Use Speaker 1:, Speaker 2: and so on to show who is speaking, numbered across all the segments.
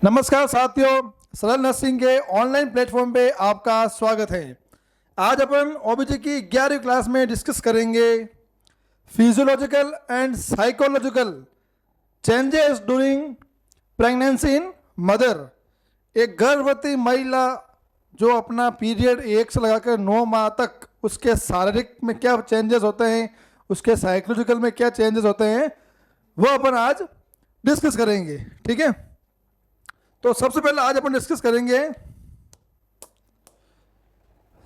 Speaker 1: नमस्कार साथियों, सरल नर्सिंग के ऑनलाइन प्लेटफॉर्म पे आपका स्वागत है। आज अपन ओबीजी की 11वीं क्लास में डिस्कस करेंगे physiological and psychological changes during pregnancy in mother. एक गर्भवती महिला जो अपना पीरियड 1 से लगाकर 9 माह तक उसके शारीरिक में क्या चेंजेस होते हैं, उसके साइकोलॉजिकल में क्या चेंजेस होते हैं, वो अपन आज डिस्कस करेंगे। ठीक है, तो सबसे पहले आज अपन डिस्कस करेंगे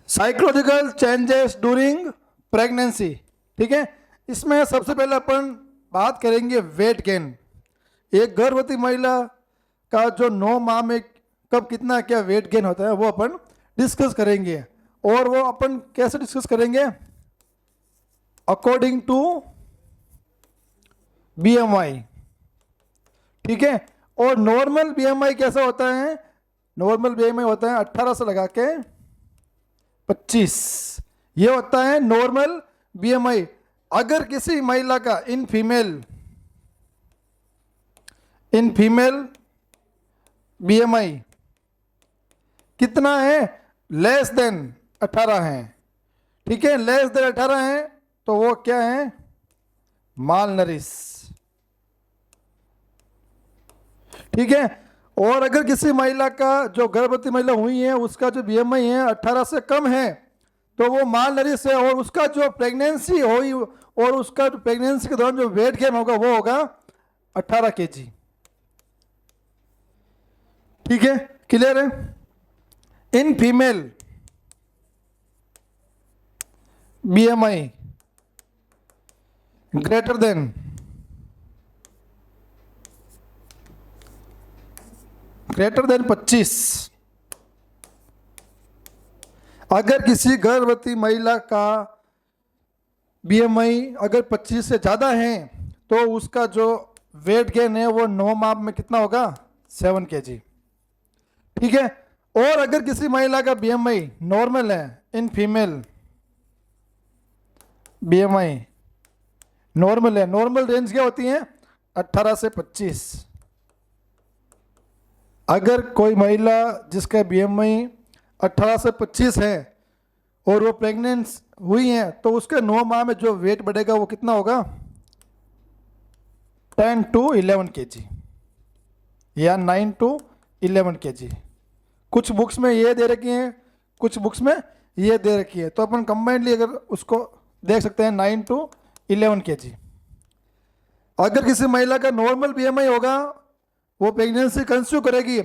Speaker 1: साइकोलॉजिकल चेंजेस ड्यूरिंग प्रेगनेंसी। ठीक है, इसमें सबसे पहले अपन बात करेंगे वेट गेन। एक गर्भवती महिला का जो 9 माह में कब कितना क्या वेट गेन होता है वो अपन डिस्कस करेंगे। और वो अपन कैसे डिस्कस करेंगे? According to BMI. ठीक है, और नॉर्मल बीएमआई कैसा होता है? नॉर्मल बीएमआई होता है 18 से लगा के 25। ये होता है नॉर्मल बीएमआई। अगर किसी महिला का इन फीमेल बीएमआई कितना है? लेस देन 18 है। ठीक है, लेस देन 18 है तो वो क्या है? माल नरिश। ठीक है, और अगर किसी महिला का जो गर्भवती महिला हुई है उसका जो बीएमआई है 18 से कम है तो वो माल नरिश है, और उसका जो प्रेगनेंसी हुई और उसका प्रेगनेंसी के दौरान जो वेट गेन होगा वो होगा 18 केजी। ठीक है, क्लियर है? In female BMI greater than 25। अगर किसी गर्भवती महिला का बीएमआई अगर 25 से ज़्यादा है तो उसका जो वेट गेन है वो 9 माह में कितना होगा? 7 केजी। ठीक है, और अगर किसी महिला का बीएमआई नॉर्मल है, इन फीमेल बीएमआई नॉर्मल है, नॉर्मल रेंज क्या होती है? 18 से 25। अगर कोई महिला जिसका बीएमआई 18 से 25 है और वो प्रेग्नेंट हुई है तो उसके 9 माह में जो वेट बढ़ेगा वो कितना होगा? 10 to 11 केजी या 9 to 11 केजी। कुछ बुक्स में ये दे रखी हैं, कुछ बुक्स में ये दे रखी है, तो अपन कंबाइंडली अगर उसको देख सकते हैं 9 to 11 केजी। अगर किसी महिला का नॉर्मल बीएमआई होगा, वो प्रेगनेंसी कंसीव करेगी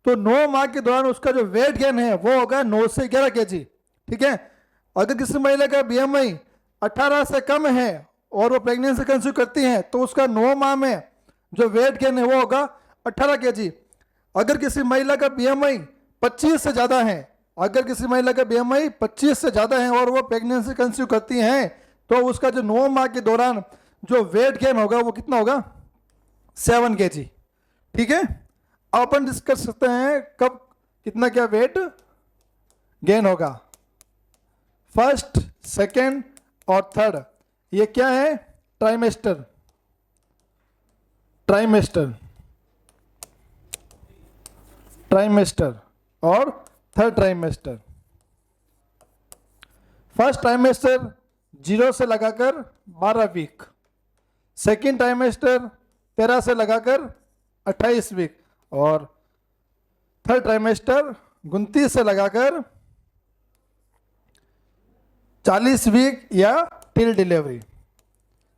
Speaker 1: तो 9 माह के दौरान उसका जो वेट गेन है वो होगा 9 से 11 केजी। ठीक है, अगर किसी महिला का बीएमआई 18 से कम है और वो प्रेगनेंसी कंसीव करती है तो उसका 9 माह में जो वेट गेन है वो होगा 18 केजी। अगर किसी महिला का बीएमआई 25 से ज़्यादा है, अगर किसी महिला का बीएमआई 25 से ज़्यादा है और वो प्रेगनेंसी कंसीव करती हैं तो उसका जो 9 माह के दौरान जो वेट गेन होगा वो कितना होगा? 7 केजी। ठीक है, अब अपन डिस्कस करते हैं कब कितना क्या वेट गेन होगा। फर्स्ट, सेकेंड और थर्ड, ये क्या है? ट्राइमेस्टर और थर्ड ट्राइमेस्टर। फर्स्ट ट्राइमेस्टर 0 से लगाकर 12 वीक, सेकेंड ट्राइमेस्टर 13 से लगाकर 28 वीक, और थर्ड ट्राइमेस्टर 29 से लगाकर 40 वीक या टिल डिलीवरी।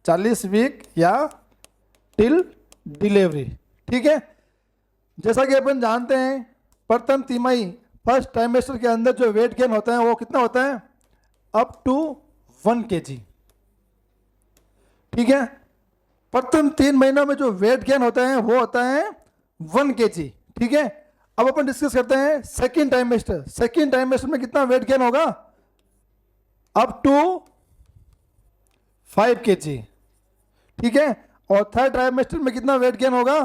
Speaker 1: 40 वीक या टिल डिलीवरी। ठीक है, जैसा कि अपन जानते हैं प्रथम तिमाही फर्स्ट ट्राइमेस्टर के अंदर जो वेट गेन होता है वो कितना होता है? Up to 1 KG. ठीक है, प्रथम 3 महीनों में जो वेट गेन होता है वो होता है 1 केजी। ठीक है, अब अपन डिस्कस करते हैं सेकेंड ट्राइमेस्टर। सेकेंड ट्राइमेस्टर में कितना वेट गेन होगा? Up to 5 KG. ठीक है, और थर्ड ट्राइमेस्टर में कितना वेट गेन होगा?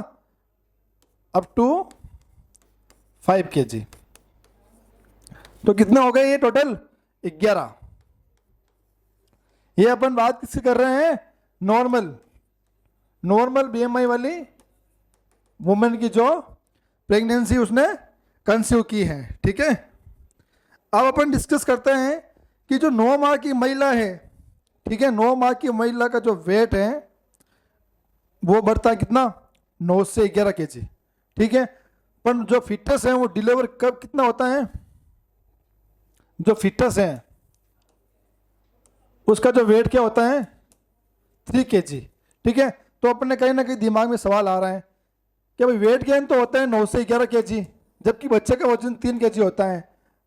Speaker 1: Up to 5 KG. तो कितना हो गए ये टोटल? 11। ये अपन बात किससे कर रहे हैं? नॉर्मल बीएमआई वाली वुमेन की जो प्रेगनेंसी उसने कंसीव की है। ठीक है, अब अपन डिस्कस करते हैं कि जो 9 माह की महिला है, ठीक है, 9 माह की महिला का जो वेट है वो बढ़ता है कितना, 9 से 11 केजी। ठीक है, पर जो फिटस है वो डिलीवर कब कितना होता है, जो फिटस है उसका जो वेट क्या होता है, 3 केजी। ठीक है, तो अपने कहीं ना कहीं दिमाग में सवाल आ रहा है कि भाई वेट गेन तो होता है 9 से 11 केजी, जबकि बच्चे का वजन 3 केजी होता है,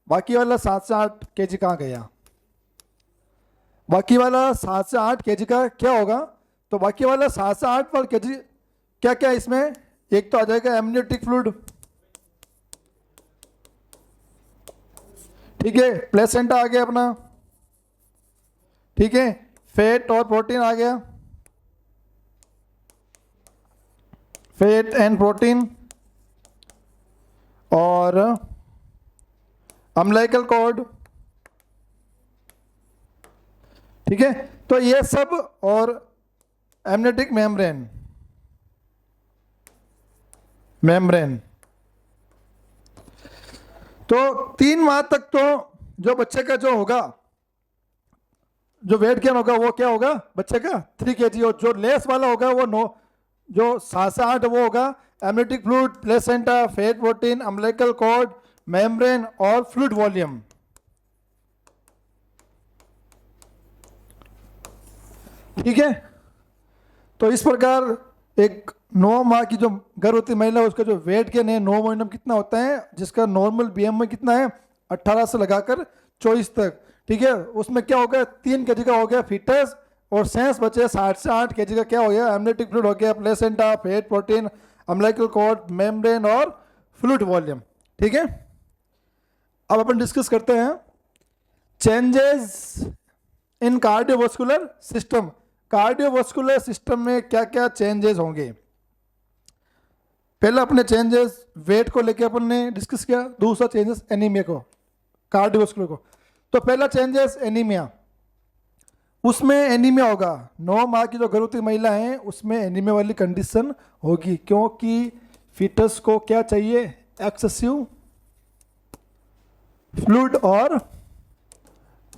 Speaker 1: बाकी वाला 7 से 8 केजी कहाँ गया, बाकी वाला 7 से 8 केजी का क्या होगा। तो बाकी वाला 7 से 8 पर केजी क्या क्या है इसमें, एक तो आ जाएगा एमनियोटिक फ्लूइड, ठीक है, प्लेसेंटा आ गया अपना, ठीक है, फैट और प्रोटीन आ गया, फैट एंड प्रोटीन, और अम्लाइकल कॉर्ड। ठीक है, तो ये सब, और एमनियोटिक मेम्ब्रेन, तो 3 माह तक तो जो बच्चे का जो होगा, जो वेट गेन होगा वो क्या होगा बच्चे का 3 केजी, और जो लेस वाला होगा वो 9, जो 7 से 8 वो होगा amniotic fluid, placenta, fat, protein, umbilical cord, membrane और फ्लूइड वॉल्यूम। ठीक है, तो इस प्रकार एक 9 माह की जो गर्भवती महिला है उसका जो वेट गेन है 9 महीने में कितना होता है, जिसका नॉर्मल बीएमआई कितना है 18 से लगाकर 24 तक। ठीक है, उसमें क्या हो गया 3 केजी का हो गया फिटस, और सेंस बचे 60 से 8 केजी का क्या हो गया एमनियोटिक फ्लूइड हो गया, placenta, fat, protein, umbilical cord, membrane और फ्लूइड वॉल्यूम। ठीक है, अब अपन डिस्कस करते हैं changes in cardiovascular system. Cardiovascular system में क्या क्या चेंजेस होंगे। पहला अपने चेंजेस वेट को लेकर अपन ने डिस्कस किया, दूसरा चेंजेस एनीमिया को, कार्डियोवास्कुलर को। तो पहला चेंजेस एनीमिया, उसमें एनीमिया होगा 9 माह की जो गर्भवती महिला है उसमें एनीमिया वाली कंडीशन होगी, क्योंकि फीटस को क्या चाहिए, एक्सेसिव फ्लूइड और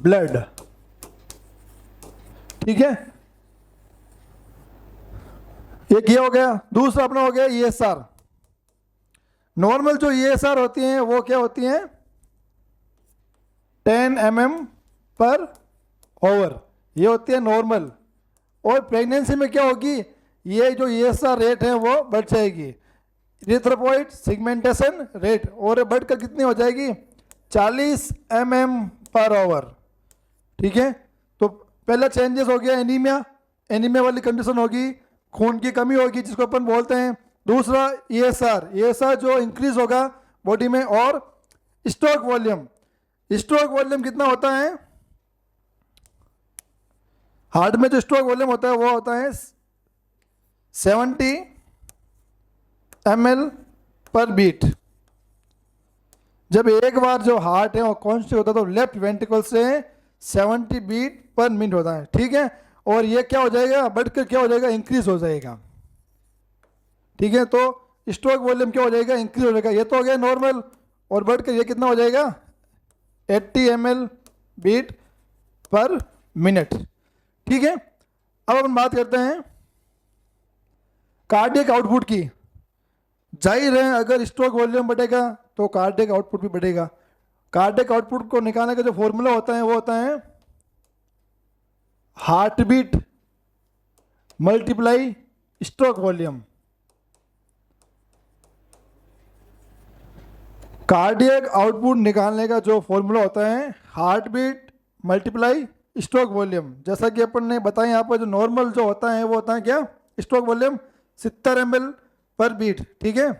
Speaker 1: ब्लड। ठीक है, एक ये हो गया। दूसरा अपना हो गया ईएसआर। नॉर्मल जो ईएसआर होती हैं वो क्या होती हैं 10 mm पर ओवर, ये होती है नॉर्मल। और प्रेगनेंसी में क्या होगी, ये जो ईएसआर रेट है वो बढ़ जाएगी, इरिथ्रोपॉइड सिगमेंटेशन रेट, और बढ़कर कितनी हो जाएगी 40 mm पर ओवर। ठीक है, तो पहला चेंजेस हो गया एनीमिया, एनीमिया वाली कंडीशन होगी, खून की कमी होगी जिसको अपन बोलते हैं। दूसरा ईएसआर, ईएसआर जो इंक्रीज होगा बॉडी में, और स्ट्रोक वॉल्यूम, स्ट्रोक वॉल्यूम कितना होता है, हार्ट में जो स्ट्रोक वॉल्यूम होता है वो होता है 70 ml पर बीट। जब एक बार जो हार्ट है वो कॉन्स्टेंट होता है तो लेफ्ट वेंट्रिकल से 70 बीट पर मिनट होता है। ठीक है, और ये क्या हो जाएगा बढ़कर क्या हो जाएगा इंक्रीज हो जाएगा। ठीक है, तो स्ट्रोक वॉल्यूम क्या हो जाएगा इंक्रीज हो जाएगा। ये तो हो गया नॉर्मल, और बढ़कर ये कितना हो जाएगा 80 ml बीट पर मिनट। ठीक है, अब अपन बात करते हैं कार्डियक आउटपुट की। जाहिर है अगर स्ट्रोक वॉल्यूम बढ़ेगा तो कार्डियक आउटपुट भी बढ़ेगा। कार्डियक आउटपुट को निकालने का जो फॉर्मूला होता है वो होता है heart beat multiply stroke volume. Cardiac output निकालने का जो फॉर्मूला होता है heart beat multiply stroke volume. जैसा कि अपन ने बताया यहाँ पर जो नॉर्मल जो होता है वो होता है क्या स्ट्रोक वॉल्यूम 70 ml पर बीट। ठीक है,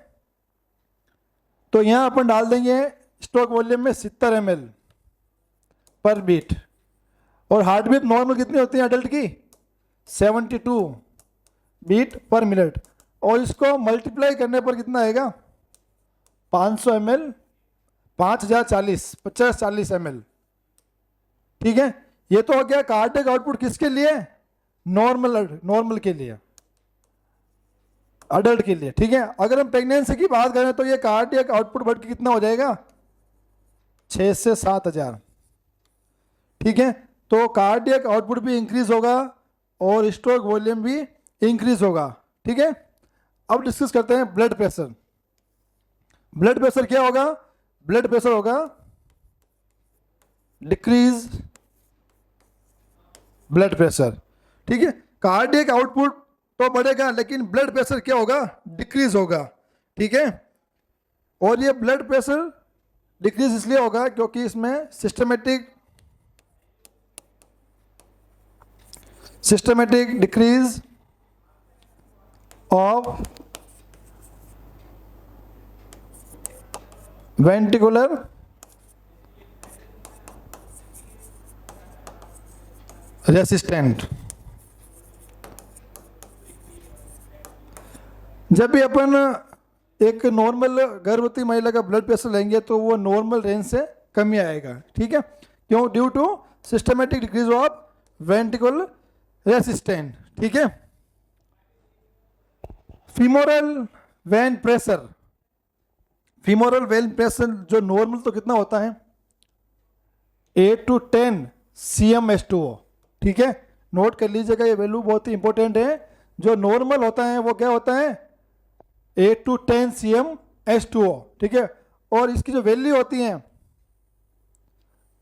Speaker 1: तो यहाँ अपन डाल देंगे स्ट्रोक वॉल्यूम में 70 ml पर बीट, और हार्ट बीट नॉर्मल कितनी होती है अडल्ट की 72 बीट पर मिनट, और इसको मल्टीप्लाई करने पर कितना आएगा 500 ml 5040 ml। ठीक है, ये तो हो गया कार्डियक आउटपुट किसके लिए नॉर्मल के लिए। अडल्ट के लिए, ठीक है। अगर हम प्रेगनेंसी की बात करें तो ये कार्डियक आउटपुट बढ़ के कितना हो जाएगा, 6 से 7,000, ठीक है। तो कार्डियक आउटपुट भी इंक्रीज होगा और स्ट्रोक वॉल्यूम भी इंक्रीज होगा, ठीक है। अब डिस्कस करते हैं ब्लड प्रेशर। ब्लड प्रेशर क्या होगा, ब्लड प्रेशर होगा डिक्रीज ब्लड प्रेशर, ठीक है। कार्डियक आउटपुट तो बढ़ेगा लेकिन ब्लड प्रेशर क्या होगा, डिक्रीज होगा, ठीक है। और ये ब्लड प्रेशर डिक्रीज इसलिए होगा क्योंकि इसमें systematic decrease of ventricular resistant. जब भी अपन एक नॉर्मल गर्भवती महिला का ब्लड प्रेशर लेंगे तो वो नॉर्मल रेंज से कम ही आएगा, ठीक है। क्यों, due to systematic decrease of ventricular resistant, ठीक है। Femoral vein pressure, femoral vein pressure जो नॉर्मल तो कितना होता है 8 to 10 cm/H2O, ठीक है। नोट कर लीजिएगा, ये वैल्यू बहुत ही इंपॉर्टेंट है। जो नॉर्मल होता है वो क्या होता है 8 to 10 cm/H2O, ठीक है। और इसकी जो वैल्यू होती है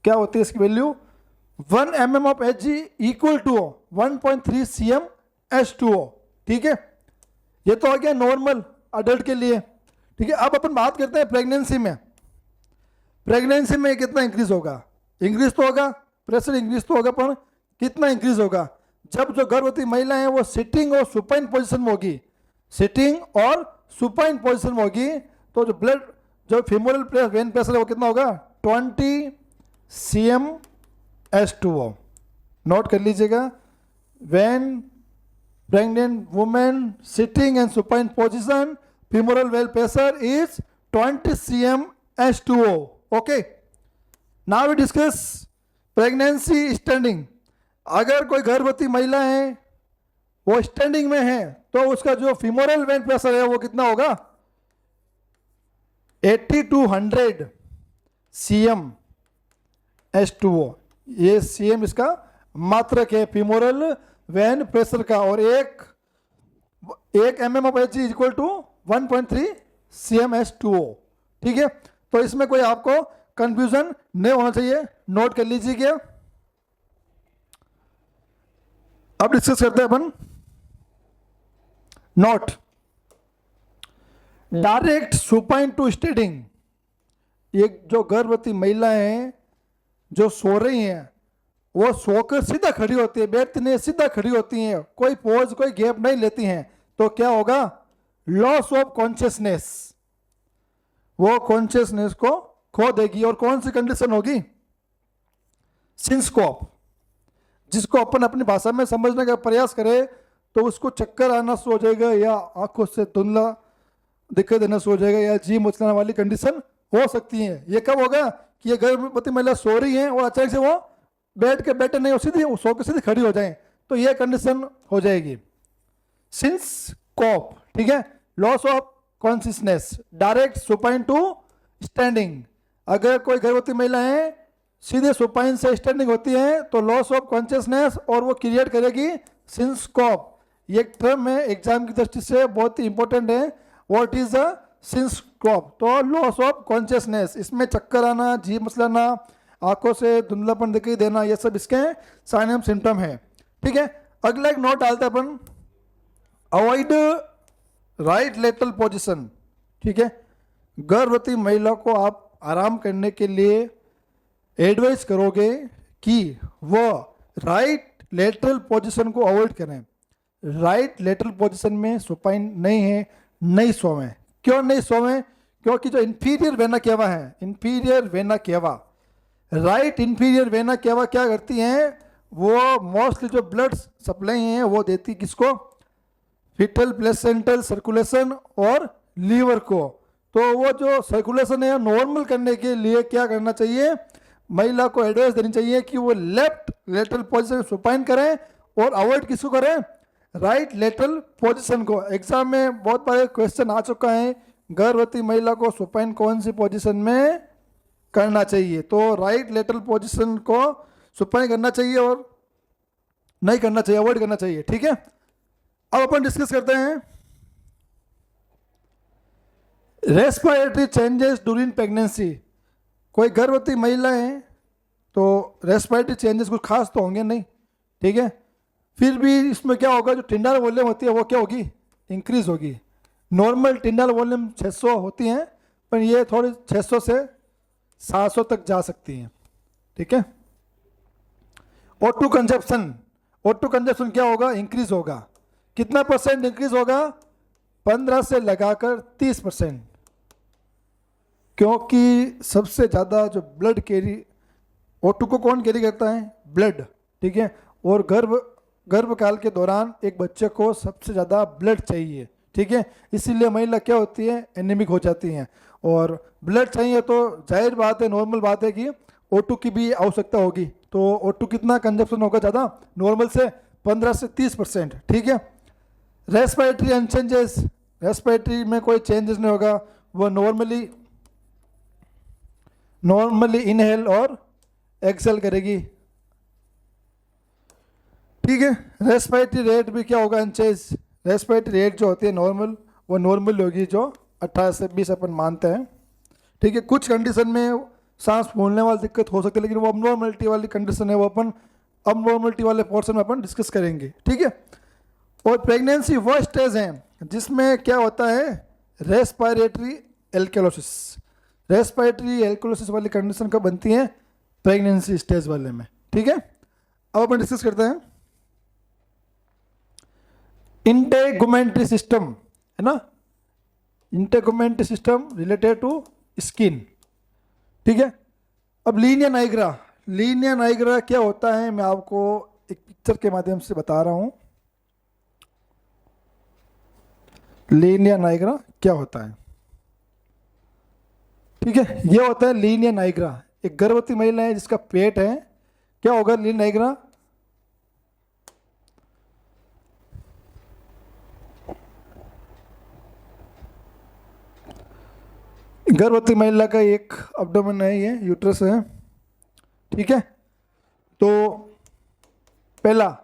Speaker 1: क्या होती है, इसकी value 1 mm of Hg equal to 1.3 cm/H2O, ठीक है। ये तो हो गया नॉर्मल अडल्ट के लिए, ठीक है। अब अपन बात करते हैं प्रेगनेंसी में। प्रेगनेंसी में कितना इंक्रीज होगा, इंक्रीज तो होगा, प्रेशर इंक्रीज तो होगा, पर कितना इंक्रीज होगा, जब जो गर्भवती महिला है वो सिटिंग और सुपाइन पोजीशन में होगी, सिटिंग और सुपाइन पोजीशन में होगी, तो जो फीमोरल वेन प्रेशर है वो कितना होगा 20 cm/H2O। नोट कर लीजिएगा, when pregnant women sitting and supine position femoral vein pressure is 20 cm/H2O, okay। now we discuss pregnancy standing। अगर कोई गर्भवती महिला है वो स्टैंडिंग में है तो उसका जो femoral vein pressure है वो कितना होगा 80 to 100 cm/H2O। ये cm इसका मात्रक है femoral vein pressure का, और एक mm of Hg equal to 1.3 cm/H2O, ठीक है। तो इसमें कोई आपको कंफ्यूजन नहीं होना चाहिए, नोट कर लीजिए। क्या अब डिस्कस करते हैं अपन note direct supine to standing. ये जो गर्भवती महिला है जो सो रही हैं वो सोकर सीधा खड़ी होती है, बैठती नहीं, सीधा खड़ी होती हैं, कोई पॉज कोई गैप नहीं लेती हैं, तो क्या होगा लॉस ऑफ कॉन्शियसनेस, वो कॉन्शियसनेस को खो देगी। और कौन सी कंडीशन होगी सिंस्कोप, जिसको अपन अपनी भाषा में समझने का प्रयास करें तो उसको चक्कर आना शुरू हो जाएगा, या आंखों से धुंधला दिखाई देना शुरू हो जाएगा, या जी मुचलाने वाली कंडीशन हो सकती है। ये कब होगा कि ये गर्भवती महिला सो रही है और अचानक से वो बैठे नहीं, सीधी सो के सीधी खड़ी हो जाए, तो ये कंडीशन हो जाएगी सिंस्कोप, ठीक है। Loss of consciousness, direct supine to standing. अगर कोई गर्भवती महिला है सीधे सुपाइन से स्टैंडिंग होती है तो लॉस ऑफ कॉन्शियसनेस, और वो क्रिएट करेगी सिंस्कोप। ये टर्म है एग्जाम की दृष्टि से बहुत ही इंपॉर्टेंट है, व्हाट इज अ सिंस्कोप। तो लॉस ऑफ कॉन्शियसनेस, इसमें चक्कर आना, जी मसलाना, आंखों से धुंधलापन दिखाई देना, ये सब इसके साइन एंड सिम्टम है, ठीक है। अगला एक नोट डालते अपन, अवॉइड राइट लेटरल पोजीशन, ठीक है। गर्भवती महिला को आप आराम करने के लिए एडवाइस करोगे कि वो राइट लेटरल पोजीशन को अवॉइड करें। राइट लेटरल पोजीशन में सुपाइन नहीं है, नहीं सोवें। क्यों नहीं सोवें, क्योंकि जो इंफीरियर वेना केवा है, inferior vena cava, right inferior vena cava क्या करती हैं, वो मोस्टली जो ब्लड सप्लाई है वो देती किसको, फिटल प्लेसेंटल सर्कुलेशन और लीवर को। तो वो जो सर्कुलेशन है नॉर्मल करने के लिए क्या करना चाहिए, महिला को एडवाइस देनी चाहिए कि वो लेफ्ट लेटरल पोजीशन सुपाइन करें और अवॉइड किसको करें, राइट लेटरल पोजीशन को। एग्जाम में बहुत बार क्वेश्चन आ चुका है, गर्भवती महिला को सुपाइन कौन सी पोजीशन में करना चाहिए, तो राइट लेटरल पोजीशन को सुपाइन करना चाहिए और नहीं करना चाहिए, अवॉइड करना चाहिए। ठीक है, अब अपन डिस्कस करते हैं रेस्पिरेटरी चेंजेस ड्यूरिंग प्रेगनेंसी। कोई गर्भवती महिला है तो रेस्पिरेटरी चेंजेस कुछ खास तो होंगे नहीं, ठीक है, फिर भी इसमें क्या होगा, जो टिंडल वॉल्यूम होती है वो क्या होगी, इंक्रीज होगी। नॉर्मल टिंडल वॉल्यूम 600 होती हैं, पर ये थोड़ी 600 से 700 तक जा सकती हैं। ठीक है, O2 कंजप्शन, O2 कंजप्शन क्या होगा, इंक्रीज होगा। कितना परसेंट इंक्रीज होगा, 15 से लगाकर 30%, क्योंकि सबसे ज़्यादा जो ब्लड कैरी, O2 को कौन कैरी करता है, ब्लड। ठीक है, और गर्भकाल के दौरान एक बच्चे को सबसे ज़्यादा ब्लड चाहिए। ठीक है, इसीलिए महिला क्या होती है, एनीमिक हो जाती हैं, और ब्लड चाहिए तो जाहिर बात है, नॉर्मल बात है कि O2 की भी आवश्यकता होगी। तो O2 कितना कंजप्शन होगा ज़्यादा, नॉर्मल से 15 से 30%। ठीक है, रेस्पिरेटरी अनचेंजेस, रेस्पिरेटरी में कोई चेंजेस नहीं होगा, वो नॉर्मली इनहेल और एक्सेल करेगी। ठीक है, रेस्पिरेटरी रेट भी क्या होगा, अनचेंज। रेस्पिरेटरी रेट जो होती है नॉर्मल, वो नॉर्मल होगी, जो 18 से 20 अपन मानते हैं। ठीक है, कुछ कंडीशन में सांस फूलने वाली दिक्कत हो सकती है, लेकिन वो अबनॉर्मलिटी वाली कंडीशन है, वो अपन अबनॉर्मलिटी वाले पोर्शन में अपन डिस्कस करेंगे। ठीक है, और प्रेगनेंसी वो स्टेज है जिसमें क्या होता है, रेस्पिरेटरी एल्कोलिसिस। रेस्पिरेटरी एल्कोलिसिस वाली कंडीशन कब बनती है, प्रेगनेंसी स्टेज वाले में। ठीक है, अब अपन डिस्कस करते हैं इंटेगुमेंट्री सिस्टम, है ना, integumentary system related to skin. ठीक है, अब लीनियर नाइग्रा, लीनियर नाइग्रा क्या होता है, मैं आपको एक पिक्चर के माध्यम से बता रहा हूं। लीनियर नाइग्रा क्या होता है, ठीक है, ये होता है लीनियर नाइग्रा। एक गर्भवती महिला है जिसका पेट है, क्या होगा लीनियर नाइग्रा, गर्भवती महिला का एक अब्डोमेन है, ये यूट्रस है। ठीक है, तो पहला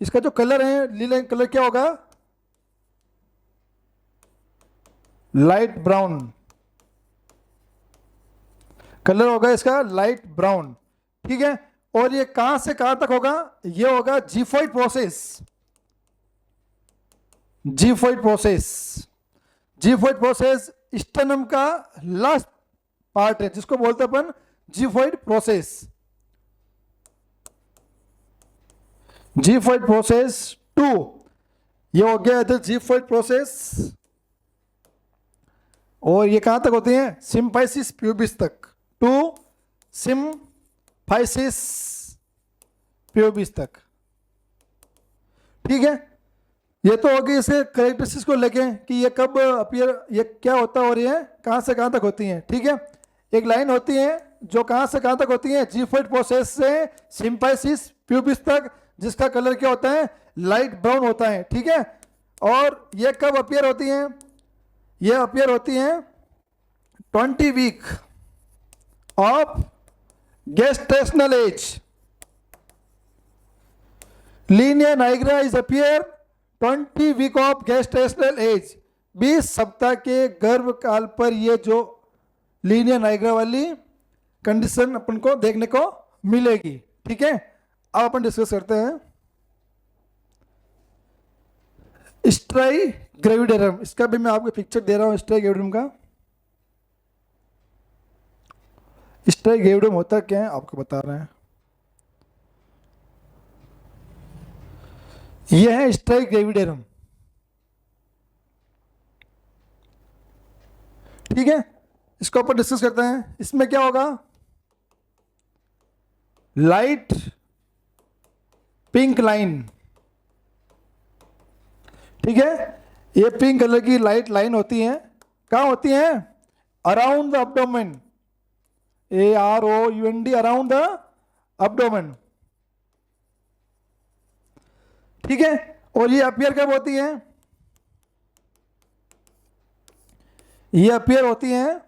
Speaker 1: इसका जो कलर है, लीला कलर क्या होगा, लाइट ब्राउन कलर होगा इसका, लाइट ब्राउन। ठीक है, और ये कहां से कहां तक होगा, ये होगा xiphoid process. Xiphoid process, xiphoid process stannum का लास्ट पार्ट है, जिसको बोलते हैं अपन जिफॉइड प्रोसेस। जिफॉइड प्रोसेस 2, ये हो गया इधर जिफॉइड प्रोसेस, और ये कहां तक होती है, सिम्फाइसिस प्यूबिस तक, टू सिम्फाइसिस प्यूबिस तक। ठीक है, ये तो होगी इसके करेक्टरिस्टिक्स को लेके कि ये कब अपीयर, ये क्या होता है और ये कहां से कहां तक होती हैं। ठीक है, एक लाइन होती है जो कहां से कहां तक होती है, जिफॉइड प्रोसेस से सिम्फाइसिस प्यूबिस तक, जिसका कलर क्या होता है, लाइट ब्राउन होता है। ठीक है, और ये कब अपीयर होती हैं, ये अपीयर होती हैं 20 week of gestational age. Linear nigra is appear 20 week of gestational age, 20 सप्ताह के गर्भकाल पर ये जो लीनियर नाइग्रा वाली कंडीशन अपन को देखने को मिलेगी। ठीक है, अब अपन डिस्कस करते हैं स्ट्राई ग्रेविडेरम। इसका भी मैं आपको पिक्चर दे रहा हूं, स्ट्राई ग्रेविडेरम का। स्ट्राई ग्रेविडेरम होता क्या है आपको बता रहे हैं, यह है स्ट्राई ग्रेविडेरम। ठीक है, इसको ऊपर डिस्कस करते हैं। इसमें क्या होगा, लाइट पिंक लाइन। ठीक है, ये पिंक कलर की लाइट लाइन होती है, कहां होती है, around the abdomen, AROUND, around the abdomen. ठीक है, और ये अपीयर कब होती हैं? ये अपीयर होती हैं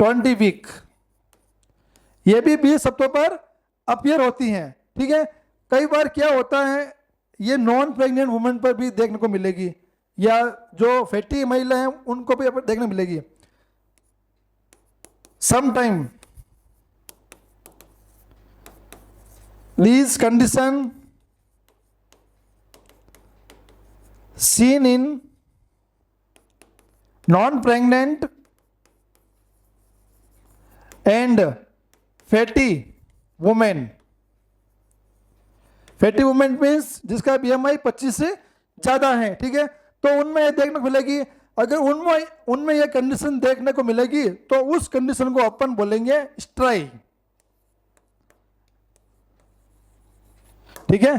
Speaker 1: 20 वीक। ये भी 20 हफ्तों पर अपीयर होती हैं। ठीक है, कई बार क्या होता है, ये नॉन प्रेग्नेंट वुमेन पर भी देखने को मिलेगी, या जो फैटी महिला हैं उनको भी देखने मिलेगी। Sometime these condition seen in non-pregnant and fatty women। Fatty women means जिसका BMI 25 से ज़्यादा है। ठीक है, तो उनमें ये देखने को मिलेगी। अगर उनमें ये कंडीशन देखने को मिलेगी तो उस कंडीशन को अपन बोलेंगे स्ट्राई। ठीक है,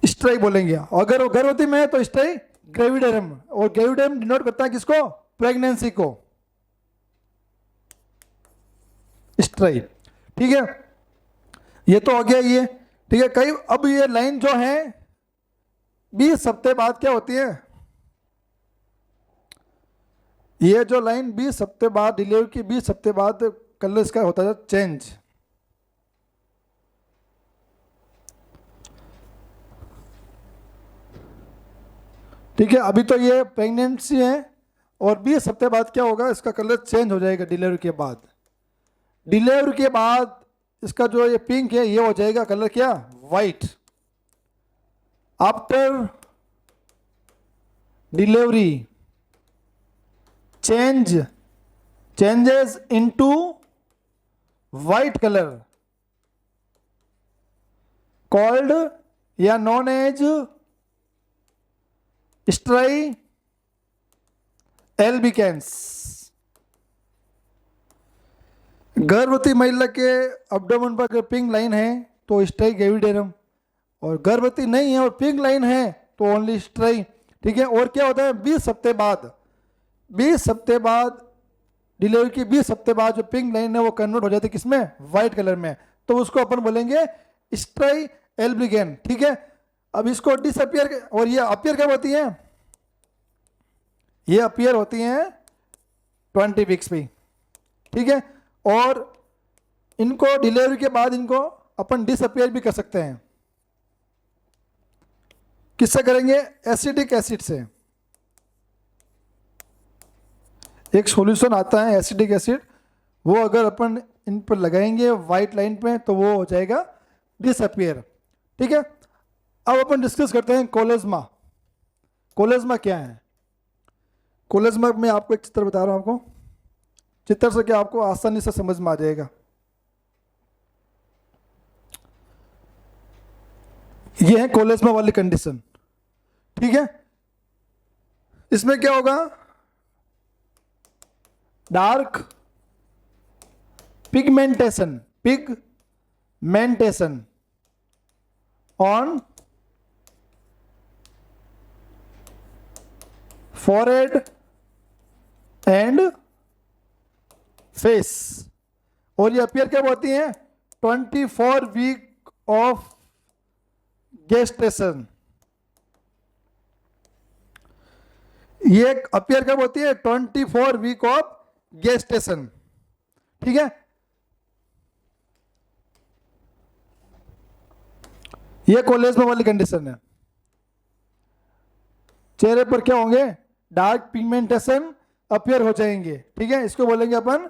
Speaker 1: स्ट्राई बोलेंगे। अगर वो गर्भवती में है तो स्ट्राई ग्रेविडेरम, और ग्रेविडेरम डिनोट करता है किसको? प्रेगनेंसी को, स्ट्राई। ठीक है, ये तो हो गया ये। ठीक है, कई अब ये लाइन जो है 20 हफ्ते बाद क्या होती है? ये जो लाइन 20 हफ्ते बाद, डिलीवरी की 20 हफ्ते बाद कलर इसका होता है चेंज। ठीक है, अभी तो ये प्रेगनेंसी है और 20 हफ्ते बाद क्या होगा, इसका कलर चेंज हो जाएगा डिलीवरी के बाद। डिलीवरी के बाद इसका जो ये पिंक है ये हो जाएगा कलर क्या? White. After delivery changes into white colour called या नॉन एज स्ट्राई एल्बिकेंस। गर्भवती महिला के अब्डोमेन पर अगर पिंक लाइन है तो स्ट्राई ग्रेविडेरम, और गर्भवती नहीं है और पिंक लाइन है तो ओनली स्ट्राई। ठीक है, और क्या होता है 20 हफ्ते बाद, 20 हफ्ते बाद डिलीवरी की 20 हफ्ते बाद जो पिंक लाइन है वो कन्वर्ट हो जाती है किसमें? वाइट कलर में, तो उसको अपन बोलेंगे स्ट्राई एल्बिकेन। ठीक है, अब इसको डिसअपियर, और ये अपीयर कब होती हैं? ये अपीयर होती हैं 20 वीक्स पे। ठीक है, और इनको डिलीवरी के बाद इनको अपन डिसअपियर भी कर सकते हैं। किससे करेंगे? एसिडिक एसिड से। एक सॉल्यूशन आता है एसिडिक एसिड, वो अगर अपन इन पर लगाएंगे वाइट लाइन पे तो वो हो जाएगा डिसअपियर। ठीक है, अब अपन डिस्कस करते हैं कोलेज्मा। कोलेज्मा क्या है? कोलेज्मा में आपको एक चित्र बता रहा हूं, आपको चित्र से क्या आपको आसानी से समझ में आ जाएगा। ये है कोलेज्मा वाली कंडीशन। ठीक है, इसमें क्या होगा? Dark pigmentation on forehead and face, और ये अपीयर कब होती हैं? 24 वीक ऑफ गेस्टेशन। ये अपीयर कब होती है? 24 वीक ऑफ गेस्टेशन। ठीक है, ये कोलेज्मा वाली कंडीशन है। चेहरे पर क्या होंगे? डार्क पिगमेंटेशन अपीयर हो जाएंगे। ठीक है, इसको बोलेंगे अपन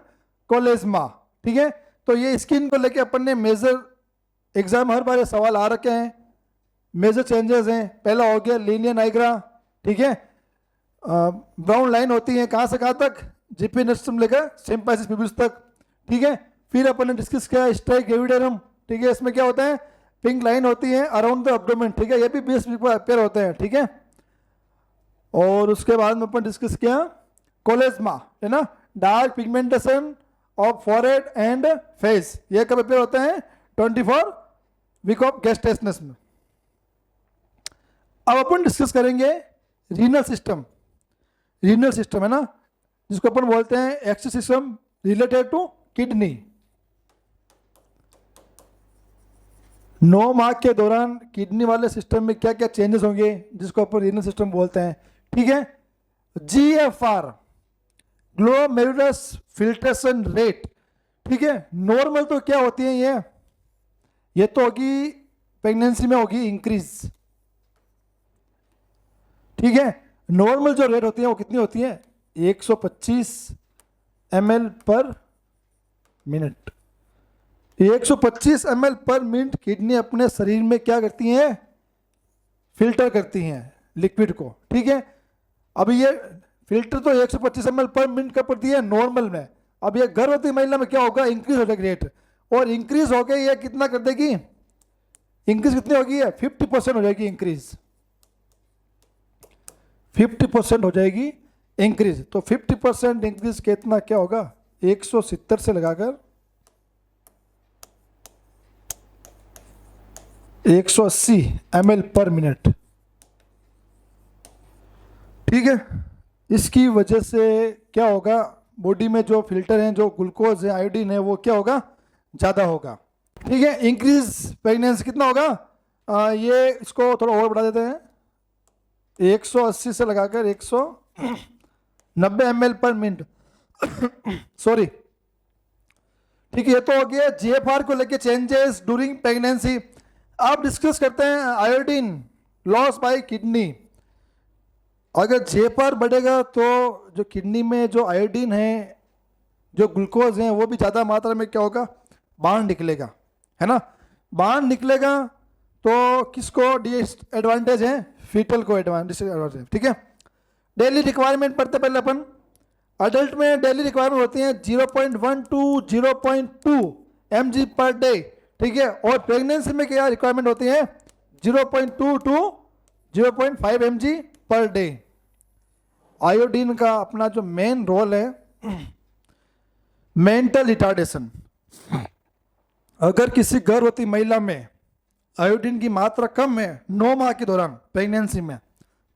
Speaker 1: कोलेज्मा। ठीक है, तो ये स्किन को लेके अपन ने मेजर एग्जाम हर बार सवाल आ रखे हैं। मेजर चेंजेस हैं, पहला हो गया लीनियर नाइग्रा। ठीक है, ब्राउन लाइन होती है कहाँ से कहाँ तक? जीपी नर्सम लेकर सिम्पाइसिस पिबल्स तक। ठीक है, फिर अपन ने डिस्कस किया स्ट्राई ग्रेविडेरम। ठीक है, इसमें क्या होता है? पिंक लाइन होती है अराउंड द एब्डोमेन। ठीक है, ये भी 20 वीक पर अपीयर होते हैं। ठीक है, और उसके बाद में अपन डिस्कस किया कोलेज्मा, है ना, dark pigmentation of forehead and face. ये कब अपीयर होते हैं? 24 वीक ऑफ गेस्टेशनस में। अब अपन डिस्कस करेंगे रीनल सिस्टम। रीनल सिस्टम है ना, जिसको अपन बोलते हैं X system related to kidney. 9 माह के दौरान किडनी वाले सिस्टम में क्या क्या चेंजेस होंगे, जिसको अपन रीनल सिस्टम बोलते हैं, ठीक है। GFR, ग्लोमेरुलस फिल्ट्रेशन रेट, ठीक है। नॉर्मल तो क्या होती है ये तो होगी प्रेगनेंसी में होगी इंक्रीज, ठीक है। नॉर्मल जो रेट होती है वो कितनी होती है, 125 ml पर मिनट। 125 ml पर मिनट किडनी अपने शरीर में क्या करती हैं, फिल्टर करती हैं लिक्विड को, ठीक है। अब ये फिल्टर तो 125 ml पर मिनट का पड़ती है नॉर्मल में। अब ये गर्भवती महिला में क्या होगा, इंक्रीज हो जाएगी रेट, और इंक्रीज हो गई ये कितना कर देगी, इंक्रीज कितनी होगी, 50% हो जाएगी इंक्रीज, 50% हो जाएगी इंक्रीज। तो 50% इंक्रीज कितना क्या होगा, 170 से लगाकर 180 ml पर मिनट, ठीक है। इसकी वजह से क्या होगा, बॉडी में जो फिल्टर हैं, जो ग्लूकोज है, आयोडीन है, वो क्या होगा, ज़्यादा होगा, ठीक है। इंक्रीज प्रेगनेंसी कितना होगा, ये इसको थोड़ा और बढ़ा देते हैं, 180 से लगाकर 190 ml पर मिनट सॉरी, ठीक है। ये तो हो गया GFR को लेके चेंजेस ड्यूरिंग प्रेगनेंसी। अब डिस्कस करते हैं आयोडीन लॉस बाय किडनी। अगर GFR बढ़ेगा तो जो किडनी में जो आयोडीन है, जो ग्लूकोज है, वो भी ज़्यादा मात्रा में क्या होगा, बाहर निकलेगा, है ना। बाहर निकलेगा तो किसको डिसएडवांटेज है, फीटल को डिसएडवांटेज, ठीक है। डेली रिक्वायरमेंट पढ़ते पहले अपन। अडल्ट में डेली रिक्वायरमेंट होती है 0.1 टू 0.2 mg पर डे, ठीक है। और प्रेगनेंसी में क्या रिक्वायरमेंट होती है, 0.2 to 0.5 mg per day. Iodine का अपना जो मेन रोल है, मेंटल रिटार्डेशन। अगर किसी गर्भवती महिला में आयोडीन की मात्रा कम है 9 माह के दौरान प्रेगनेंसी में,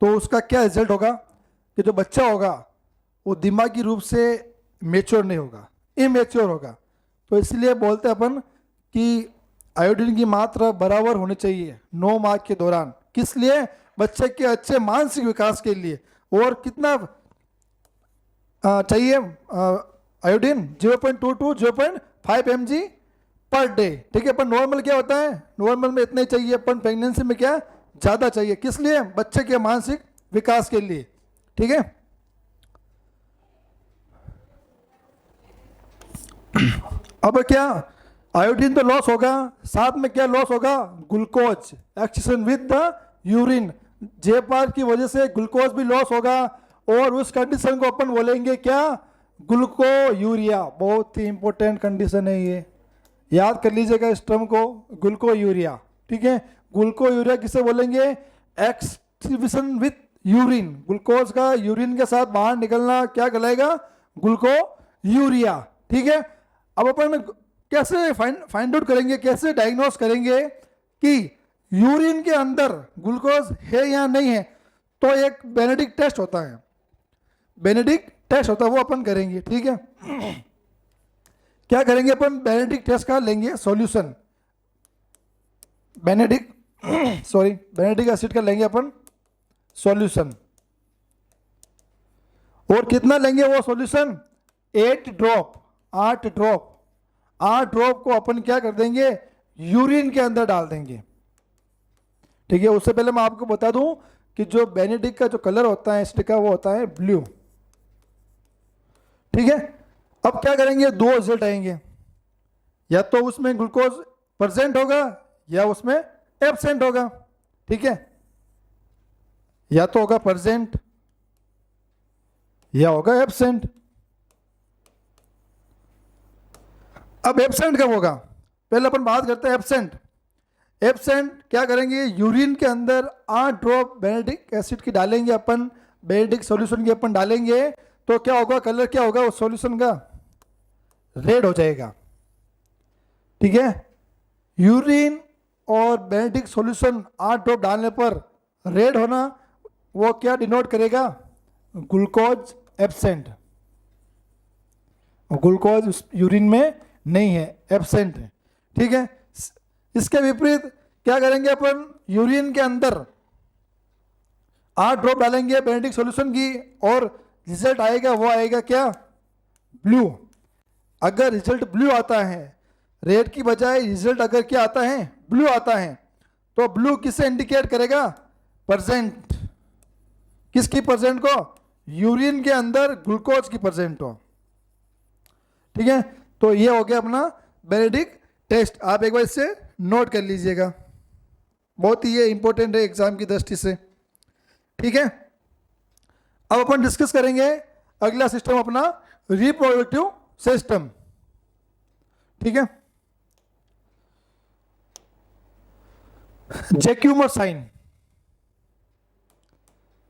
Speaker 1: तो उसका क्या रिजल्ट होगा कि जो बच्चा होगा वो दिमागी रूप से मेच्योर नहीं होगा, इमेच्योर होगा। तो इसलिए बोलते हैं अपन कि आयोडीन की मात्रा बराबर होनी चाहिए 9 माह के दौरान। किस लिए, बच्चे के अच्छे मानसिक विकास के लिए। और कितना चाहिए iodine, 0.2 to 0.5 mg per day, ठीक है। पर नॉर्मल क्या होता है, नॉर्मल में इतना ही चाहिए, अपन प्रेगनेंसी में क्या ज़्यादा चाहिए। किस लिए, बच्चे के मानसिक विकास के लिए, ठीक है। अब क्या, आयोडीन तो लॉस होगा, साथ में क्या लॉस होगा, glucose excretion with the urine. GFR की वजह से ग्लूकोज भी लॉस होगा, और उस कंडीशन को अपन बोलेंगे क्या, ग्लूकोयूरिया। बहुत ही इंपॉर्टेंट कंडीशन है ये, याद कर लीजिएगा इस टर्म को, ग्लूकोयूरिया, ठीक है। ग्लूकोयूरिया किसे बोलेंगे, एक्सक्रीशन विथ यूरिन। ग्लूकोज का यूरिन के साथ बाहर निकलना क्या कहलाएगा, ग्लूकोयूरिया, ठीक है। अब अपन कैसे फाइंड आउट करेंगे, कैसे डायग्नोस करेंगे कि यूरिन के अंदर ग्लूकोज है या नहीं है। तो एक बेनेडिक्ट टेस्ट होता है, बेनेडिक्ट टेस्ट होता है, वो अपन करेंगे, ठीक है। क्या करेंगे अपन, बेनेडिक्ट टेस्ट का लेंगे सॉल्यूशन, बेनेडिक एसिड का लेंगे अपन सॉल्यूशन। और कितना लेंगे वो सॉल्यूशन, 8 ड्रॉप, 8 ड्रॉप। 8 ड्रॉप को अपन क्या कर देंगे, यूरिन के अंदर डाल देंगे, ठीक है। उससे पहले मैं आपको बता दूं कि जो बेनेडिक का जो कलर होता है एसिड का, वो होता है ब्लू, ठीक है। अब क्या करेंगे, 2 रिजल्ट आएंगे, या तो उसमें ग्लूकोज प्रेजेंट होगा या उसमें एब्सेंट होगा, ठीक है। या तो होगा प्रेजेंट या होगा एब्सेंट। अब एब्सेंट कब होगा, पहले अपन बात करते हैं एब्सेंट। एब्सेंट क्या करेंगे, यूरिन के अंदर 8 ड्रॉप बेनेडिक एसिड की डालेंगे अपन, बेनेडिक सॉल्यूशन की अपन डालेंगे, तो क्या होगा, कलर क्या होगा उस सॉल्यूशन का, रेड हो जाएगा, ठीक है। यूरिन और बेनेडिक सॉल्यूशन 8 ड्रॉप डालने पर रेड होना, वो क्या डिनोट करेगा, ग्लूकोज एब्सेंट। ग्लूकोज यूरिन में नहीं है, एब्सेंट है, ठीक है। इसके विपरीत क्या करेंगे अपन, यूरिन के अंदर 8 ड्रॉप डालेंगे बेनेडिक्ट सॉल्यूशन की और रिजल्ट आएगा वो आएगा क्या, ब्लू। अगर रिजल्ट ब्लू आता है, रेड की बजाय रिजल्ट अगर क्या आता है, ब्लू आता है, तो ब्लू किसे इंडिकेट करेगा, परसेंट। किसकी परसेंट को, यूरिन के अंदर ग्लूकोज की परसेंट को। ठीक है, तो ये हो गया अपना बेनेडिक्ट टेस्ट। आप एक बार इससे नोट कर लीजिएगा, बहुत ही ये इंपॉर्टेंट है एग्जाम की दृष्टि से। ठीक है, अब अपन डिस्कस करेंगे अगला सिस्टम अपना रिप्रोडक्टिव सिस्टम। ठीक है, जैक्यूमर साइन।